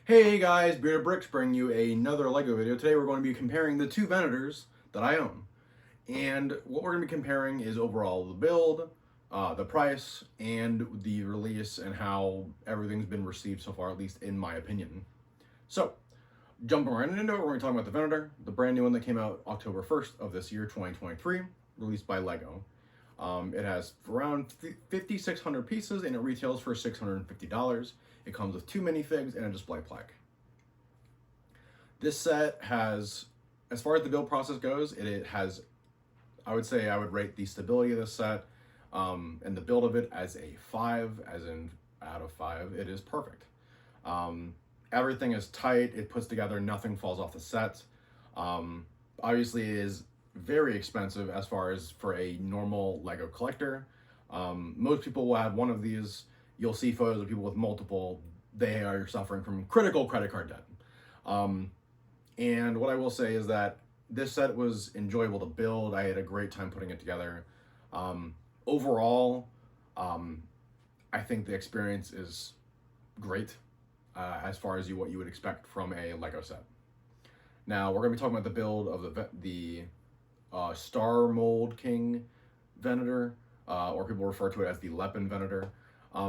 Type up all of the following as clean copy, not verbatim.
Hey guys, Bearded Bricks bringing you another LEGO video. Today we're going to be comparing the two Venators that I own. And what we're going to be comparing is overall the build, the price, and the release and how everything's been received so far, at least in my opinion. So, jumping right into it, we're going to talk about the Venator, the brand new one that came out October 1st of this year, 2023, released by LEGO. It has around 5,600 pieces and it retails for $650. It comes with 2 minifigs and a display plaque. This set has, as far as the build process goes, it has, I would say I would rate the stability of this set and the build of it as a 5, as in out of 5. It is perfect. Everything is tight, it puts together, nothing falls off the set. Obviously it is very expensive as far as for a normal LEGO collector. Most people will have one of these. You'll see photos of people with multiple. They are suffering from critical credit card debt. And what I will say is that this set was enjoyable to build. I had a great time putting it together. Overall, I think the experience is great as far as what you would expect from a LEGO set. Now we're going to be talking about the build of the Star Mould King Venator, or people refer to it as the Lepin Venator.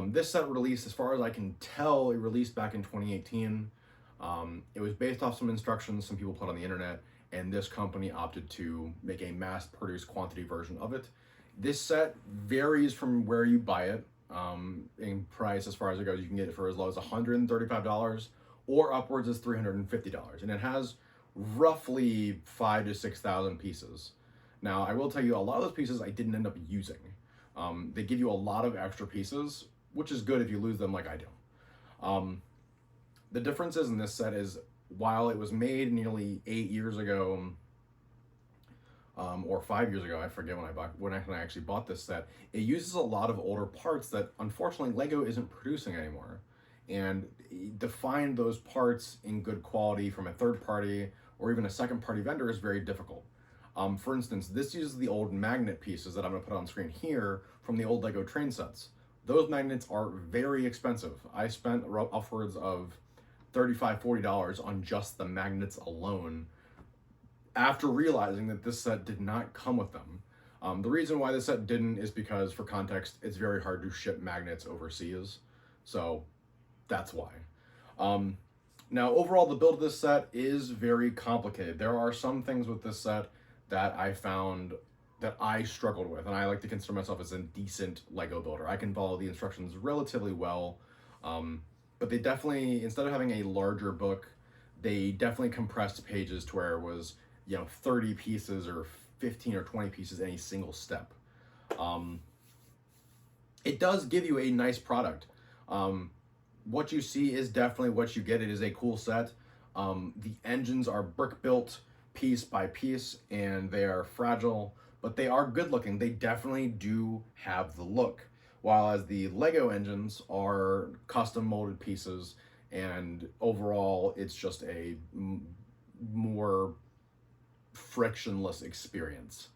This set released, as far as I can tell, it released back in 2018. It was based off some instructions some people put on the internet, and this company opted to make a mass-produced quantity version of it. This set varies from where you buy it in price. As far as it goes, you can get it for as low as $135 or upwards as $350, and it has roughly 5,000 to 6,000 pieces. Now, I will tell you, a lot of those pieces I didn't end up using. They give you a lot of extra pieces, which is good if you lose them like I do. The differences in this set is, while it was made nearly 8 years ago, or 5 years ago, I forget when I actually bought this set, it uses a lot of older parts that unfortunately LEGO isn't producing anymore. And to find those parts in good quality from a third party or even a second party vendor is very difficult. For instance, this uses the old magnet pieces that I'm going to put on screen here from the old LEGO train sets. Those magnets are very expensive. I spent upwards of $35, $40 on just the magnets alone after realizing that this set did not come with them. The reason why this set didn't is because, for context, it's very hard to ship magnets overseas. So that's why. Now, overall, the build of this set is very complicated. There are some things with this set that I found that I struggled with, and I like to consider myself as a decent LEGO builder. I can follow the instructions relatively well, but they definitely, instead of having a larger book, they definitely compressed pages to where it was, 30 pieces or 15 or 20 pieces any single step. It does give you a nice product. What you see is definitely what you get. It is a cool set. The engines are brick built piece by piece, and they are fragile, but they are good looking. They definitely do have the look. While as the LEGO engines are custom molded pieces, and overall it's just a more frictionless experience.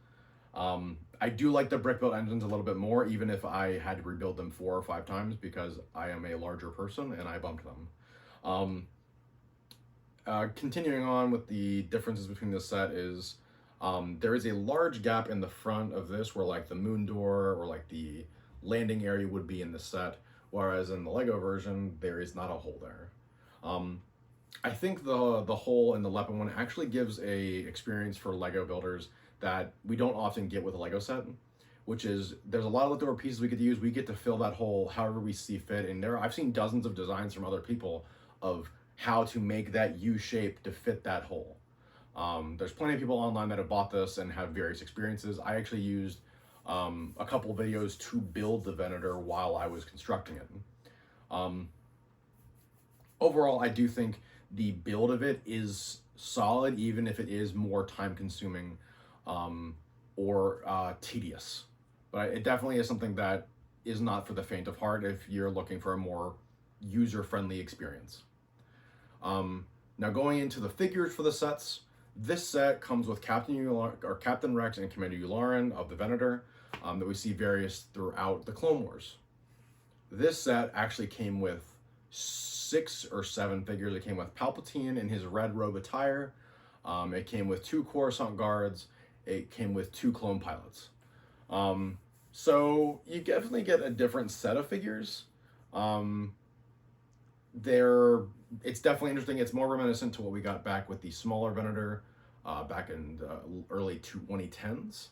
I do like the brick built engines a little bit more, even if I had to rebuild them 4 or 5 times because I am a larger person and I bumped them. Continuing on with the differences between this set is there is a large gap in the front of this where like the moon door or like the landing area would be in the set, whereas in the LEGO version there is not a hole there. I think the hole in the Lepin one actually gives a experience for LEGO builders that we don't often get with a LEGO set, which is there's a lot of leftover pieces we could use. We get to fill that hole however we see fit, and I've seen dozens of designs from other people of how to make that U shape to fit that hole. There's plenty of people online that have bought this and have various experiences. I actually used a couple videos to build the Venator while I was constructing it. Overall, I do think the build of it is solid, even if it is more time consuming or tedious. But it definitely is something that is not for the faint of heart if you're looking for a more user-friendly experience. Now going into the figures for the sets, this set comes with Captain Rex and Commander Yularen of the Venator that we see various throughout the Clone Wars. This set actually came with 6 or 7 figures. It came with Palpatine in his red robe attire. It came with 2 Coruscant guards. It came with 2 clone pilots. So you definitely get a different set of figures. It's definitely interesting. It's more reminiscent to what we got back with the smaller Venator back in the early 2010s.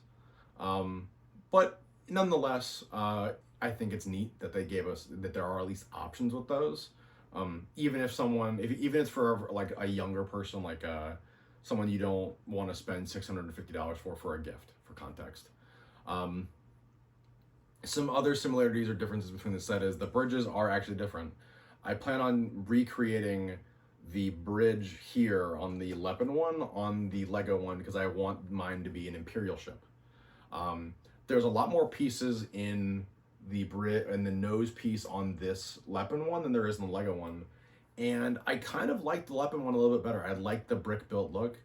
But nonetheless, I think it's neat that they gave us that there are at least options with those. Even if even if it's for like a younger person, like someone you don't want to spend $650 for a gift, for context. Some other similarities or differences between the set is the bridges are actually different. I plan on recreating the bridge here on the Lepin one on the Lego one because I want mine to be an Imperial ship. There's a lot more pieces in the nose piece on this Lepin one than there is in the Lego one, and I kind of like the Lepin one a little bit better. I like the brick built look,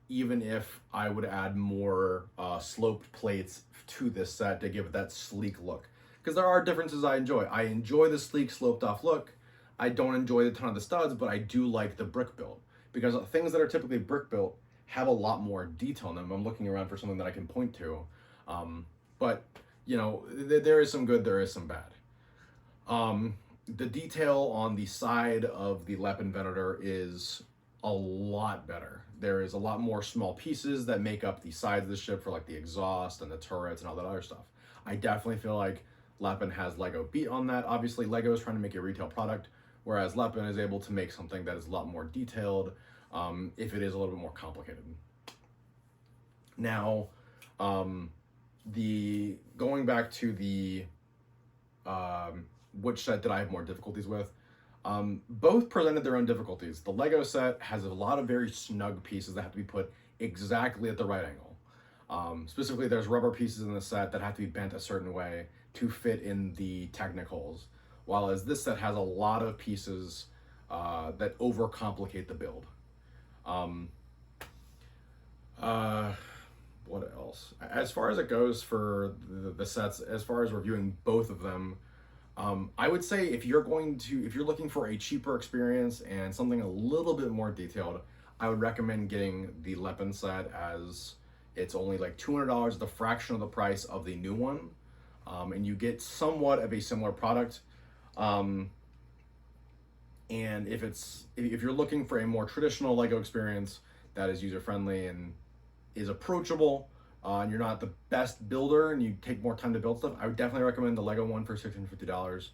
even if I would add more sloped plates to this set to give it that sleek look. Because there are differences I enjoy. I enjoy the sleek sloped off look. I don't enjoy the ton of the studs, but I do like the brick build. Because things that are typically brick built have a lot more detail in them. I'm looking around for something that I can point to. But, you know, there is some good, there is some bad. The detail on the side of the Lepin Venator is a lot better. There is a lot more small pieces that make up the sides of the ship for like the exhaust and the turrets and all that other stuff. I definitely feel like Lepin has Lego beat on that. Obviously, Lego is trying to make a retail product, whereas Lepin is able to make something that is a lot more detailed, if it is a little bit more complicated. Now, going back to the which set did I have more difficulties with? Both presented their own difficulties. The Lego set has a lot of very snug pieces that have to be put exactly at the right angle. Specifically, there's rubber pieces in the set that have to be bent a certain way to fit in the technicals, while as this set has a lot of pieces that overcomplicate the build. What else? As far as it goes for the sets, as far as reviewing both of them, I would say if you're looking for a cheaper experience and something a little bit more detailed, I would recommend getting the Lepin set, as it's only like $200, the fraction of the price of the new one, and you get somewhat of a similar product. And if you're looking for a more traditional Lego experience that is user friendly and is approachable, and you're not the best builder and you take more time to build stuff, I would definitely recommend the Lego one for $650.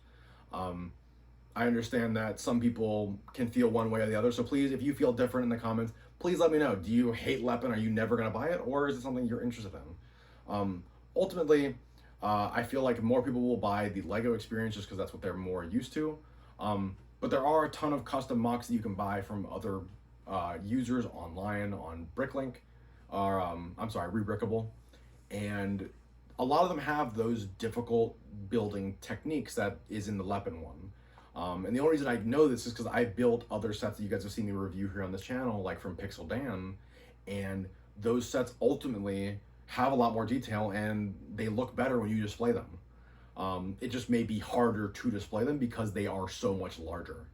I understand that some people can feel one way or the other, so please, if you feel different in the comments, please let me know. Do you hate Lepin? Are you never going to buy it? Or is it something you're interested in? Ultimately, I feel like more people will buy the Lego experience just because that's what they're more used to. But there are a ton of custom mocks that you can buy from other users online on Bricklink, or Rebrickable, and a lot of them have those difficult building techniques that is in the Lepin one. And the only reason I know this is because I built other sets that you guys have seen me review here on this channel, like from Pixel Dan, and those sets ultimately have a lot more detail and they look better when you display them. It just may be harder to display them because they are so much larger.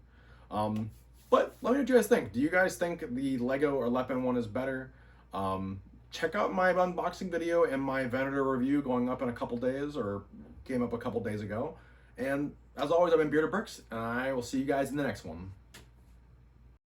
But let me know what you guys think. Do you guys think the Lego or Lepin one is better? Check out my unboxing video and my Venator review going up in a couple days, or came up a couple days ago. And as always, I've been Bearded Bricks, and I will see you guys in the next one.